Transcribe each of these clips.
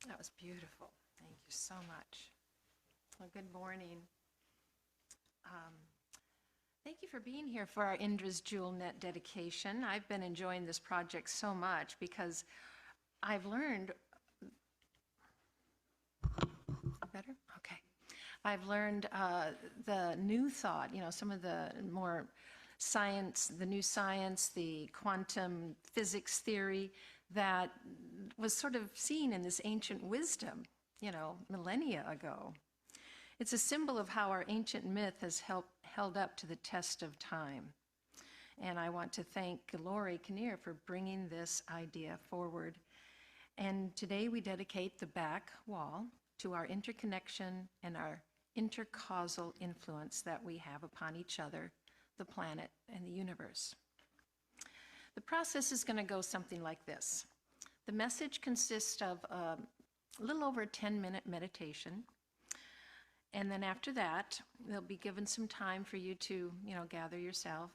That was beautiful. Thank you so much. Well, good morning. Um, Thank you for being here for our Indra's Jewel Net dedication. I've been enjoying this project so much because I've learned, better? Okay. I've learned the new thought, some of the more science, the new science, the quantum physics theory that was sort of seen in this ancient wisdom, millennia ago. It's a symbol of how our ancient myth has held up to the test of time. And I want to thank Lyriel Claire for bringing this idea forward. And today we dedicate the back wall to our interconnection and our intercausal influence that we have upon each other, the planet, and the universe. The process is going to go something like this. The message consists of a little over a 10-minute meditation. And then after that, they'll be given some time for you to, gather yourself.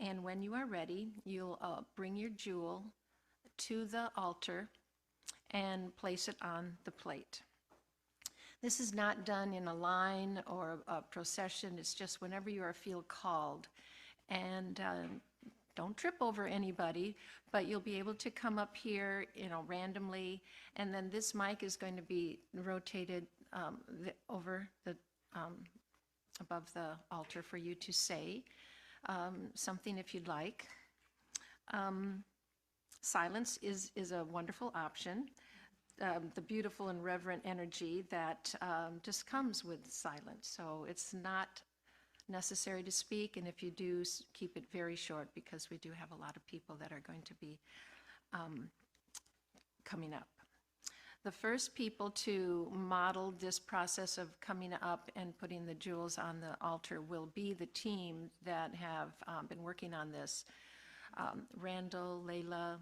And when you are ready, you'll bring your jewel to the altar and place it on the plate. This is not done in a line or a procession. It's just whenever you feel called. And don't trip over anybody, but you'll be able to come up here, randomly. And then this mic is going to be rotated over the above the altar for you to say something if you'd like. Silence is a wonderful option. The beautiful and reverent energy that just comes with silence. So it's not necessary to speak, and if you do, keep it very short because we do have a lot of people that are going to be coming up. The first people to model this process of coming up and putting the jewels on the altar will be the team that have been working on this. Randall, Layla,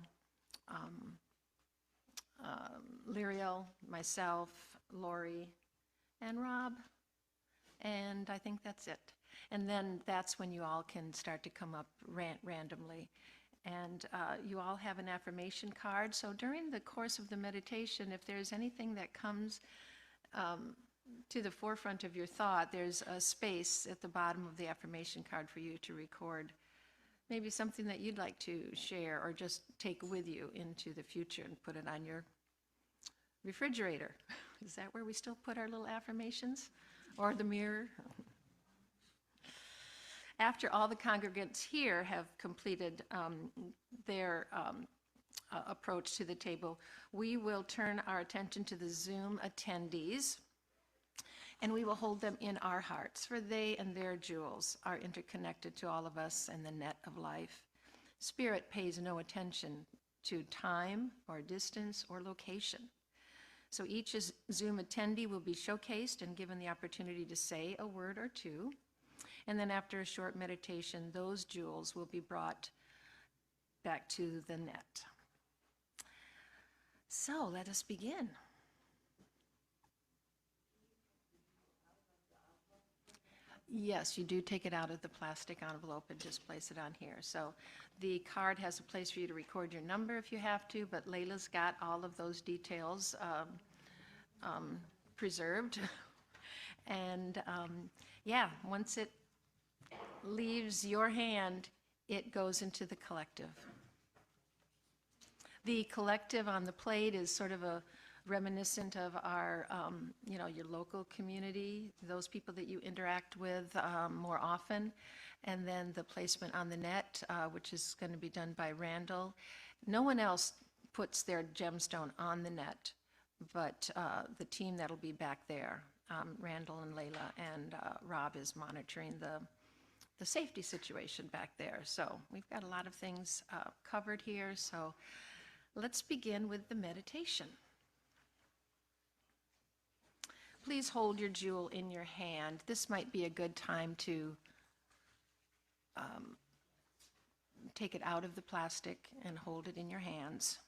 Lyriel, myself, Lori, and Rob, and I think that's it. And then that's when you all can start to come up randomly. And you all have an affirmation card. So during the course of the meditation, if there's anything that comes to the forefront of your thought, there's a space at the bottom of the affirmation card for you to record maybe something that you'd like to share or just take with you into the future and put it on your refrigerator. Is that where we still put our little affirmations? Or the mirror? After all the congregants here have completed their approach to the table, we will turn our attention to the Zoom attendees, and we will hold them in our hearts, for they and their jewels are interconnected to all of us and the net of life. Spirit pays no attention to time or distance or location. So each Zoom attendee will be showcased and given the opportunity to say a word or two. And then after a short meditation, those jewels will be brought back to the net. So let us begin. Yes, you do take it out of the plastic envelope and just place it on here. So the card has a place for you to record your number if you have to, but Layla's got all of those details preserved. And yeah, once it leaves your hand, it goes into the collective. The collective on the plate is sort of a reminiscent of our, your local community, those people that you interact with more often. And then the placement on the net, which is going to be done by Randall. No one else puts their gemstone on the net, but the team that'll be back there, Randall and Layla, and Rob is monitoring the safety situation back there. So we've got a lot of things covered here. So let's begin with the meditation. Please hold your jewel in your hand. This might be a good time to take it out of the plastic and hold it in your hands.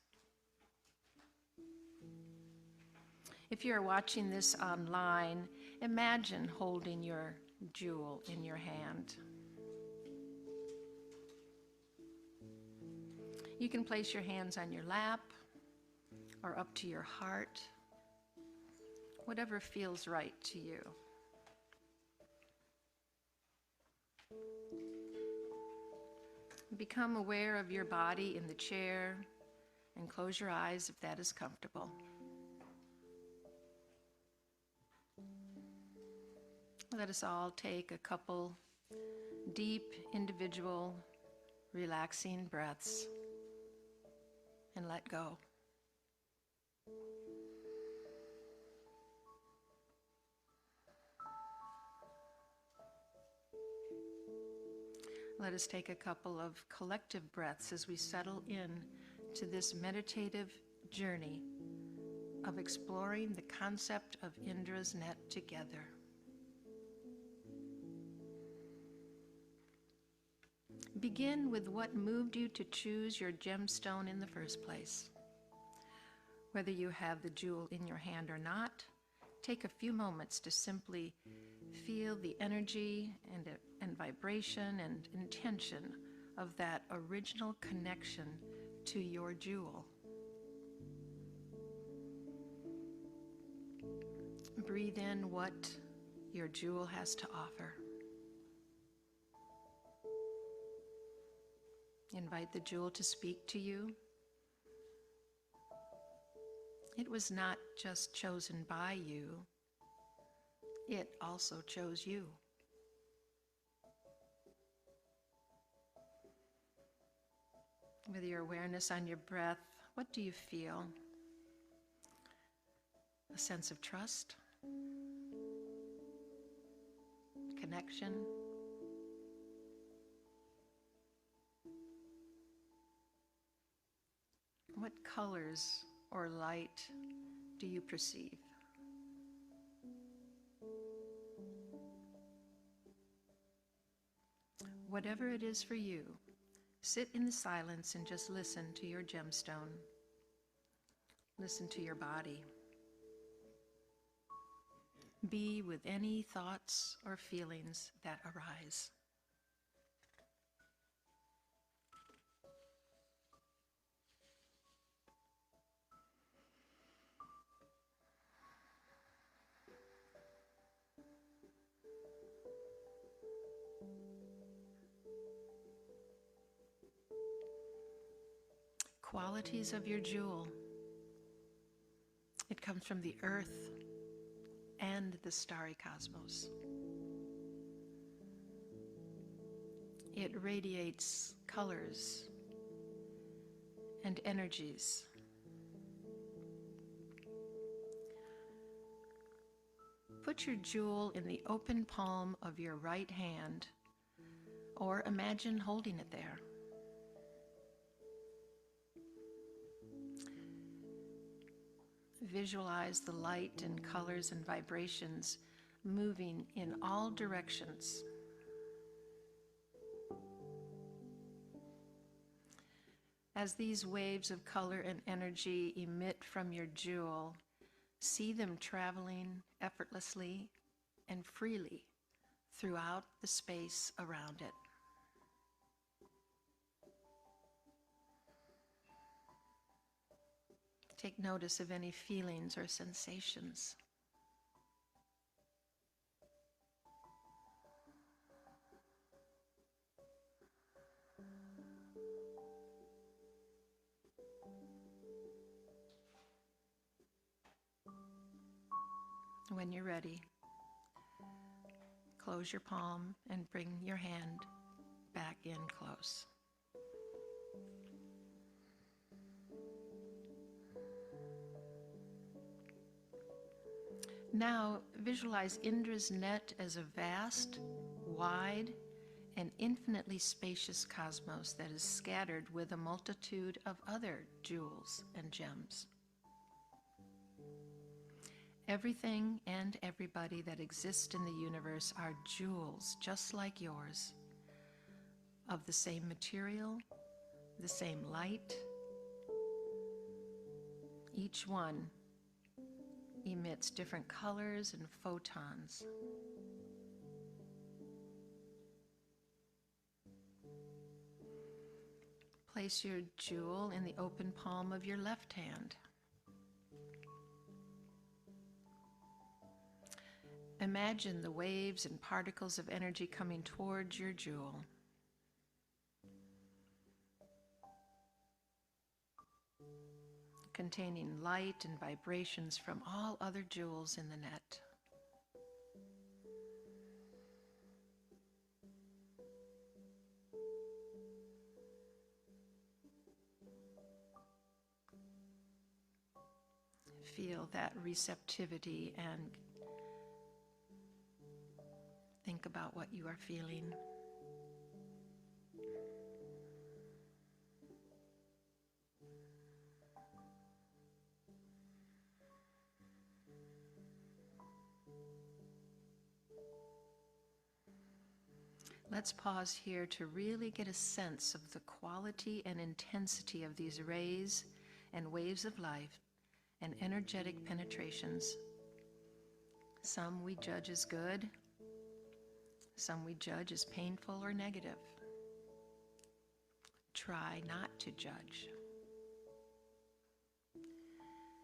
If you're watching this online, imagine holding your jewel in your hand. You can place your hands on your lap or up to your heart, whatever feels right to you. Become aware of your body in the chair and close your eyes if that is comfortable. Let us all take a couple deep, individual, relaxing breaths and let go. Let us take a couple of collective breaths as we settle in to this meditative journey of exploring the concept of Indra's net together. Begin with what moved you to choose your gemstone in the first place. Whether you have the jewel in your hand or not, take a few moments to simply feel the energy and vibration and intention of that original connection to your jewel. Breathe in what your jewel has to offer. Invite the jewel to speak to you. It was not just chosen by you, it also chose you. With your awareness on your breath, what do you feel? A sense of trust? Connection? What colors or light do you perceive? Whatever it is for you, sit in the silence and just listen to your gemstone. Listen to your body. Be with any thoughts or feelings that arise. Qualities of your jewel. It comes from the earth and the starry cosmos. It radiates colors and energies. Put your jewel in the open palm of your right hand, or imagine holding it there. Visualize the light and colors and vibrations moving in all directions. As these waves of color and energy emit from your jewel, see them traveling effortlessly and freely throughout the space around it. Take notice of any feelings or sensations. When you're ready, close your palm and bring your hand back in close. Now, visualize Indra's net as a vast, wide, and infinitely spacious cosmos that is scattered with a multitude of other jewels and gems. Everything and everybody that exists in the universe are jewels just like yours, of the same material, the same light. Each one emits different colors and photons. Place your jewel in the open palm of your left hand. Imagine the waves and particles of energy coming towards your jewel. Containing light and vibrations from all other jewels in the net. Feel that receptivity and think about what you are feeling. Let's pause here to really get a sense of the quality and intensity of these rays and waves of life and energetic penetrations. Some we judge as good, some we judge as painful or negative. Try not to judge.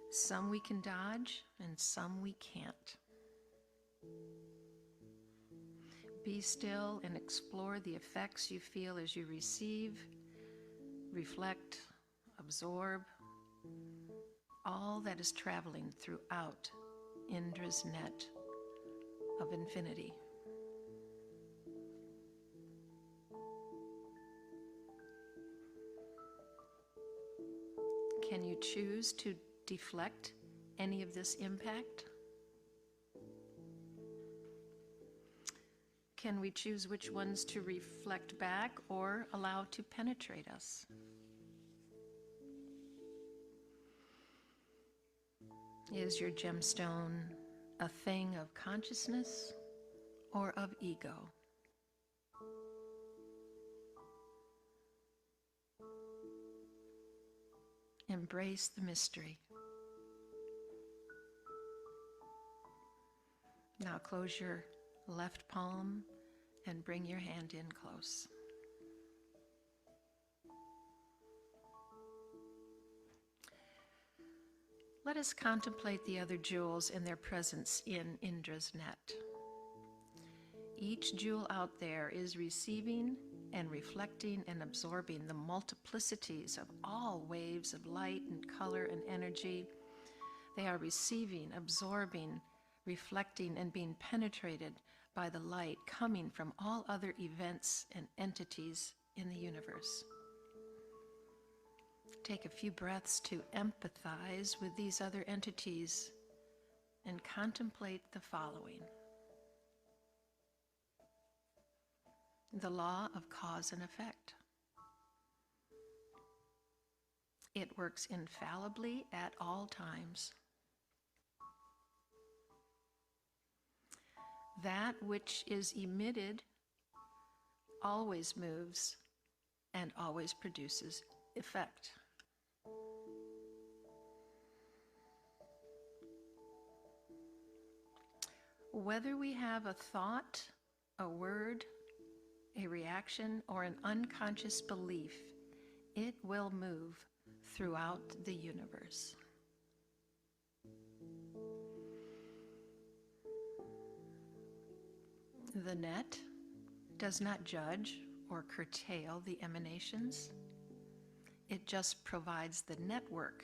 Some we can dodge and some we can't. Be still and explore the effects you feel as you receive, reflect, absorb all that is traveling throughout Indra's net of infinity. Can you choose to deflect any of this impact? Can we choose which ones to reflect back or allow to penetrate us? Is your gemstone a thing of consciousness or of ego? Embrace the mystery. Now close your left palm and bring your hand in close. Let us contemplate the other jewels and their presence in Indra's net. Each jewel out there is receiving and reflecting and absorbing the multiplicities of all waves of light and color and energy. They are receiving, absorbing, reflecting, and being penetrated by the light coming from all other events and entities in the universe. Take a few breaths to empathize with these other entities and contemplate the following. The law of cause and effect. It works infallibly at all times. That which is emitted always moves and always produces effect. Whether we have a thought, a word, a reaction, or an unconscious belief, it will move throughout the universe. The net does not judge or curtail the emanations. It just provides the network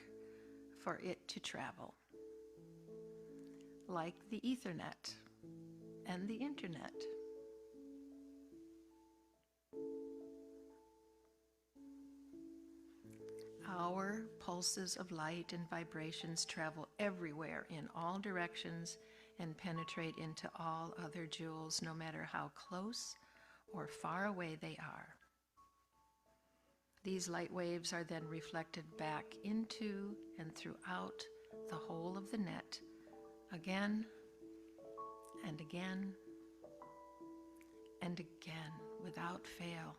for it to travel, like the Ethernet and the Internet. Our pulses of light and vibrations travel everywhere in all directions and penetrate into all other jewels, no matter how close or far away they are. These light waves are then reflected back into and throughout the whole of the net, again and again and again, without fail.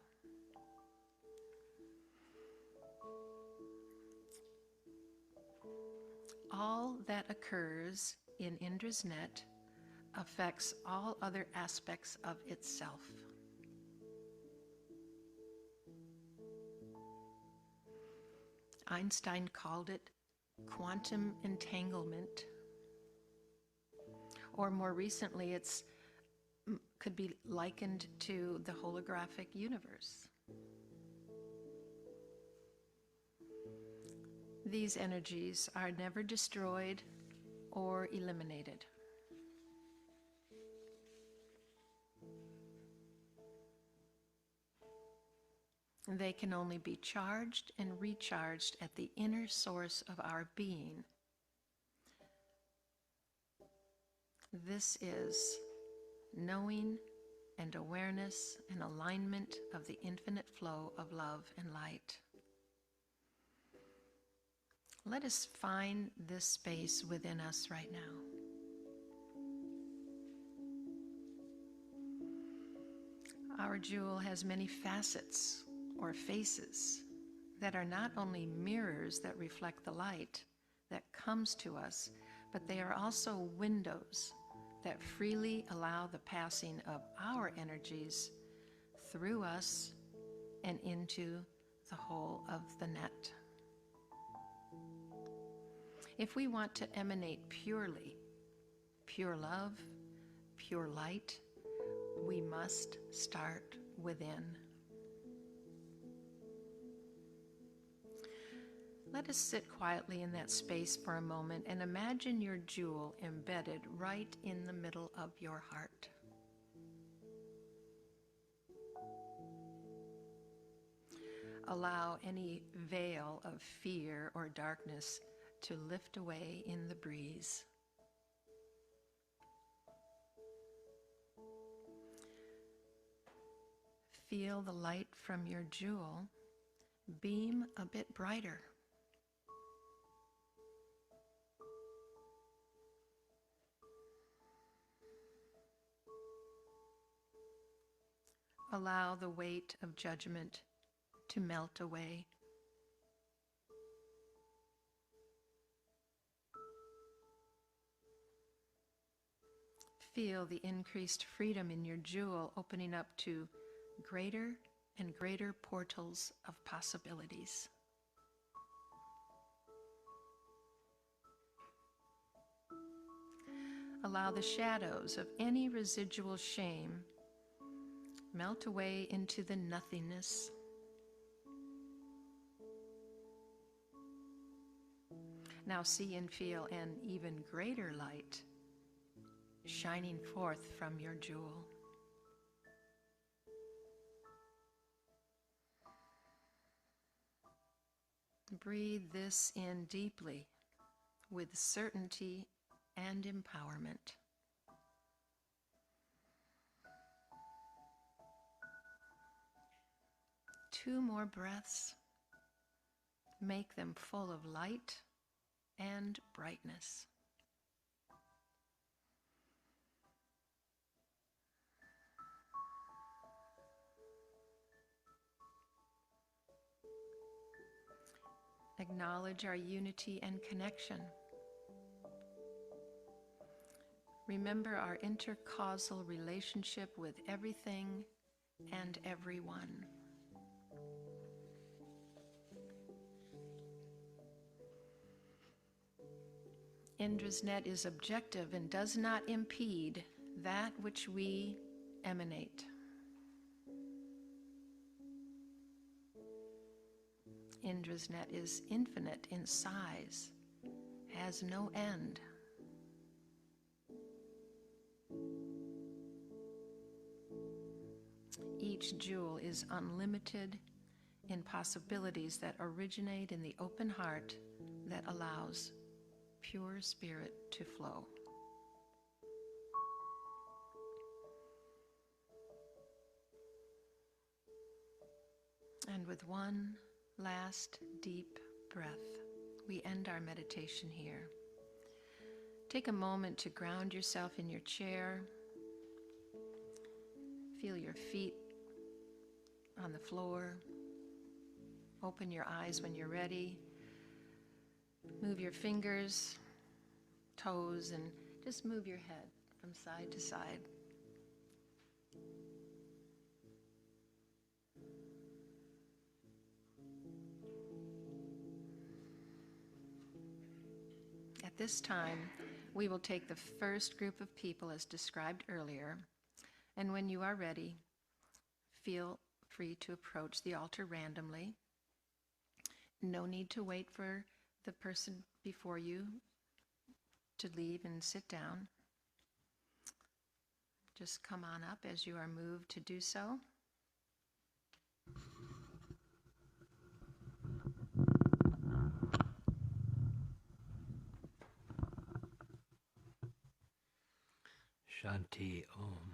All that occurs in Indra's net affects all other aspects of itself. Einstein called it quantum entanglement, or more recently, could be likened to the holographic universe. These energies are never destroyed or eliminated. They can only be charged and recharged at the inner source of our being. This is knowing and awareness and alignment of the infinite flow of love and light. Let us find this space within us right now. Our jewel has many facets or faces that are not only mirrors that reflect the light that comes to us, but they are also windows that freely allow the passing of our energies through us and into the whole of the net. If we want to emanate purely, pure love, pure light, we must start within. Let us sit quietly in that space for a moment and imagine your jewel embedded right in the middle of your heart. Allow any veil of fear or darkness to lift away in the breeze. Feel the light from your jewel beam a bit brighter. Allow the weight of judgment to melt away. Feel the increased freedom in your jewel opening up to greater and greater portals of possibilities. Allow the shadows of any residual shame melt away into the nothingness. Now see and feel an even greater light shining forth from your jewel. Breathe this in deeply with certainty and empowerment. Two more breaths. Make them full of light and brightness. Acknowledge our unity and connection. Remember our intercausal relationship with everything and everyone. Indra's net is objective and does not impede that which we emanate. Indra's net is infinite in size, has no end. Each jewel is unlimited in possibilities that originate in the open heart that allows pure spirit to flow. And with one last deep breath, we end our meditation here. Take a moment to ground yourself in your chair. Feel your feet on the floor. Open your eyes when you're ready. Move your fingers, toes, and just move your head from side to side. At this time, we will take the first group of people as described earlier, and when you are ready, feel free to approach the altar randomly. No need to wait for the person before you to leave and sit down. Just come on up as you are moved to do so. Shanti Om.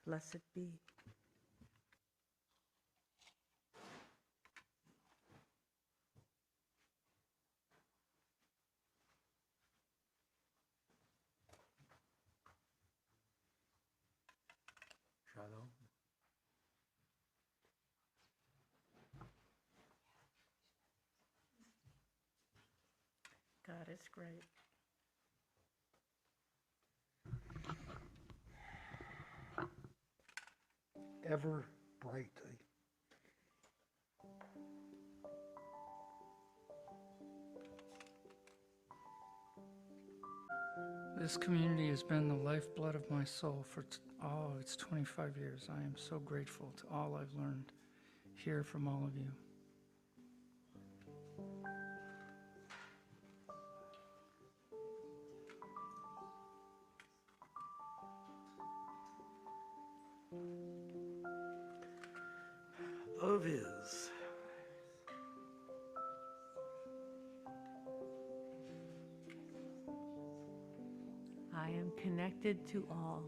Blessed be. Shalom. God is great. Ever brightly. This community has been the lifeblood of my soul for it's 25 years. I am so grateful to all I've learned here from all of you. Love is. I am connected to all.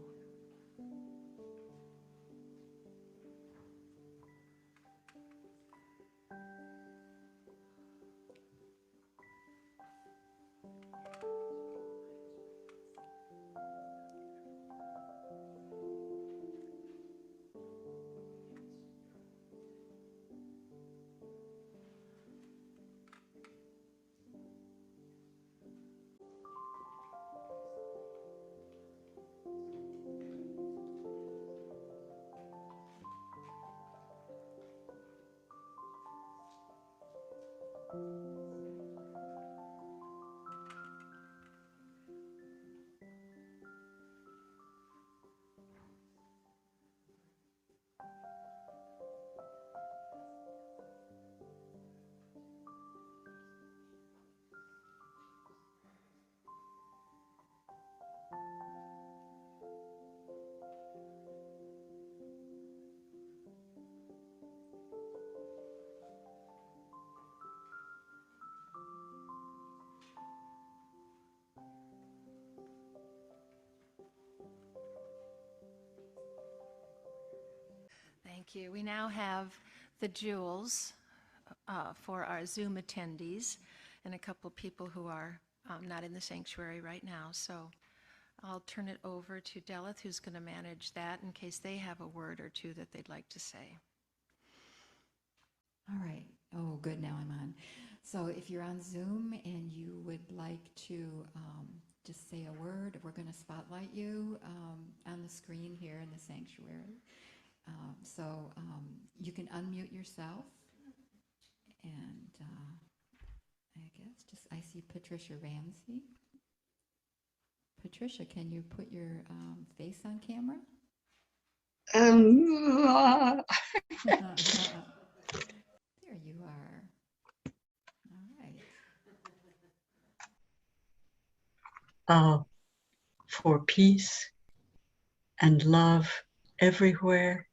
Thank you. We now have the jewels for our Zoom attendees and a couple of people who are not in the sanctuary right now. So I'll turn it over to Delith, who's going to manage that in case they have a word or two that they'd like to say. All right. Oh, good. Now I'm on. So if you're on Zoom and you would like to just say a word, we're going to spotlight you on the screen here in the sanctuary. So you can unmute yourself. And I guess just I see Patricia Ramsey. Patricia, can you put your face on camera? There you are. All right. For peace and love everywhere,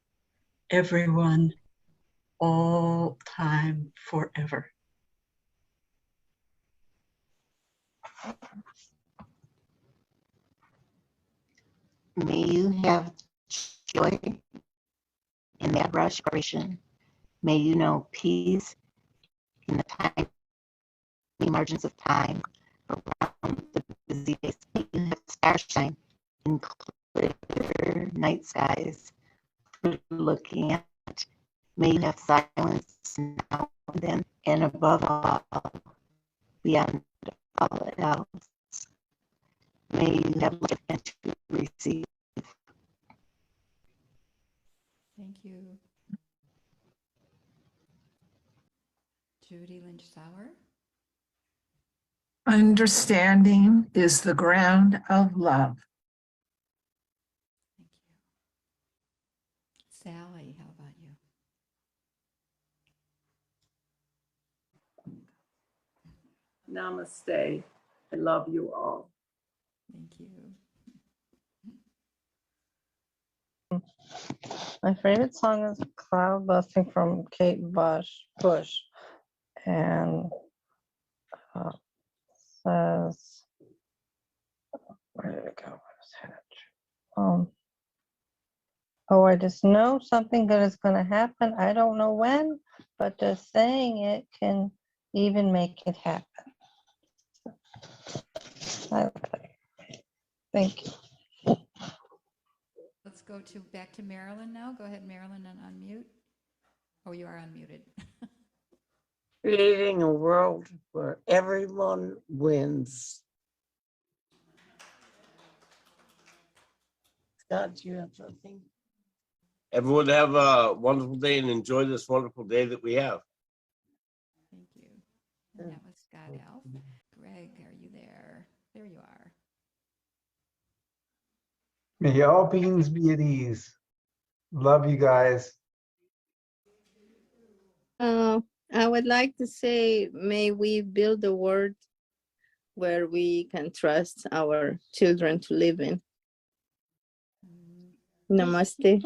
everyone, all time, forever. May you have joy in that restoration. May you know peace in the tiny margins of time around the busy days. May you have starshine in clear night skies for looking at. May you have silence now and then, and above all, beyond all else, may you have life and to receive. Thank you. Judy Lynch Sauer. Understanding is the ground of love. Thank you. Sally, how about you? Namaste. I love you all. Thank you. My favorite song is Cloud Busting from Kate Bush, and says, where did it go? Oh, I just know something good is going to happen. I don't know when, but just saying it can even make it happen. Thank you. Let's go back to Marilyn now. Go ahead, Marilyn, and unmute. Oh, you are unmuted. Creating a world where everyone wins. Scott, do you have something? Everyone have a wonderful day and enjoy this wonderful day that we have. Thank you. And that was Scott Elf. Greg, are you there? There you are. May all beings be at ease. Love you guys. I would like to say, may we build a world where we can trust our children to live in. Namaste.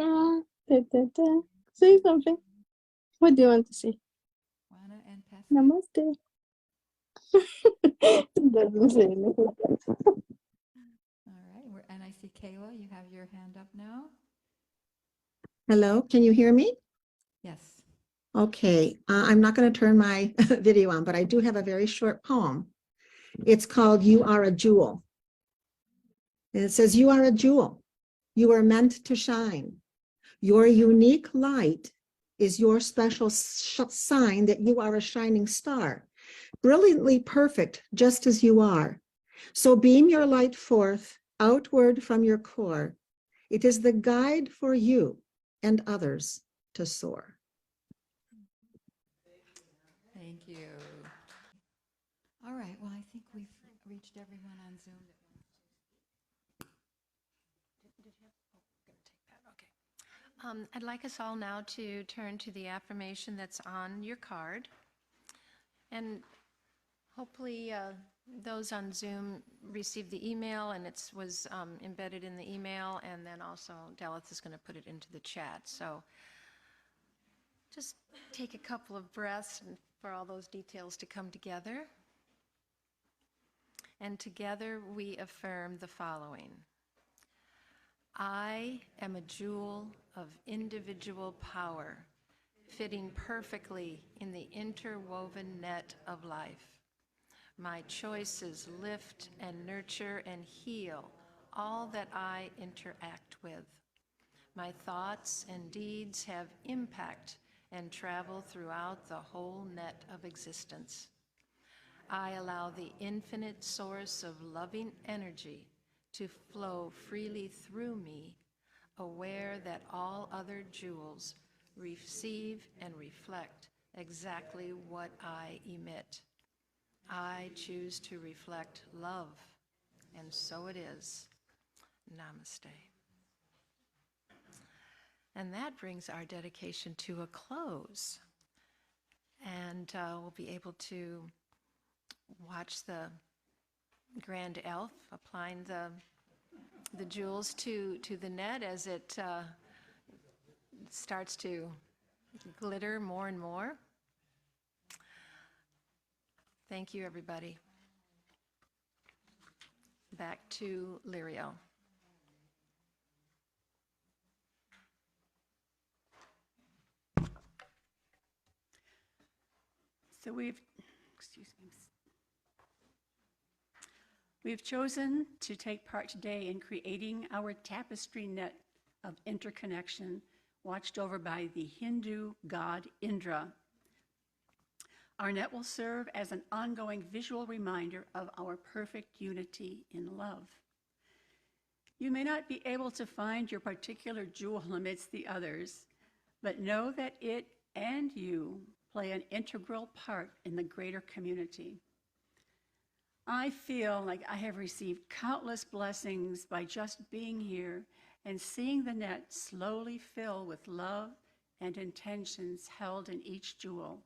Say something. What do you want to say? Juana and Pascal. Namaste. Doesn't say anything. All right. And I see Kayla, you have your hand up now. Hello, can you hear me? Yes. Okay, I'm not going to turn my video on, but I do have a very short poem. It's called You Are a Jewel. And it says, you are a jewel. You are meant to shine. Your unique light is your special sign that you are a shining star, brilliantly perfect just as you are. So beam your light forth outward from your core. It is the guide for you and others to soar. Thank you. All right. Well, I think we've reached everyone on Zoom. I'd like us all now to turn to the affirmation that's on your card. And hopefully those on Zoom received the email, and it was embedded in the email, and then also Dallas is going to put it into the chat. So just take a couple of breaths and for all those details to come together. And together we affirm the following. I am a jewel of individual power, fitting perfectly in the interwoven net of life. My choices lift and nurture and heal all that I interact with. My thoughts and deeds have impact and travel throughout the whole net of existence. I allow the infinite source of loving energy to flow freely through me, aware that all other jewels receive and reflect exactly what I emit. I choose to reflect love, and so it is. Namaste. And that brings our dedication to a close. And we'll be able to watch the grand elf applying the jewels to the net as it starts to glitter more and more. Thank you, everybody. Back to Lyriel. So we've chosen to take part today in creating our tapestry net of interconnection, watched over by the Hindu god Indra. Our net will serve as an ongoing visual reminder of our perfect unity in love. You may not be able to find your particular jewel amidst the others, but know that it and you play an integral part in the greater community. I feel like I have received countless blessings by just being here and seeing the net slowly fill with love and intentions held in each jewel.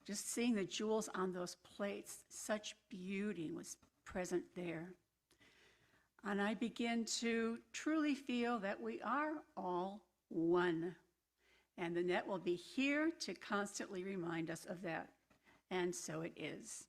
Just seeing the jewels on those plates, such beauty was present there. And I begin to truly feel that we are all one. And the net will be here to constantly remind us of that. And so it is.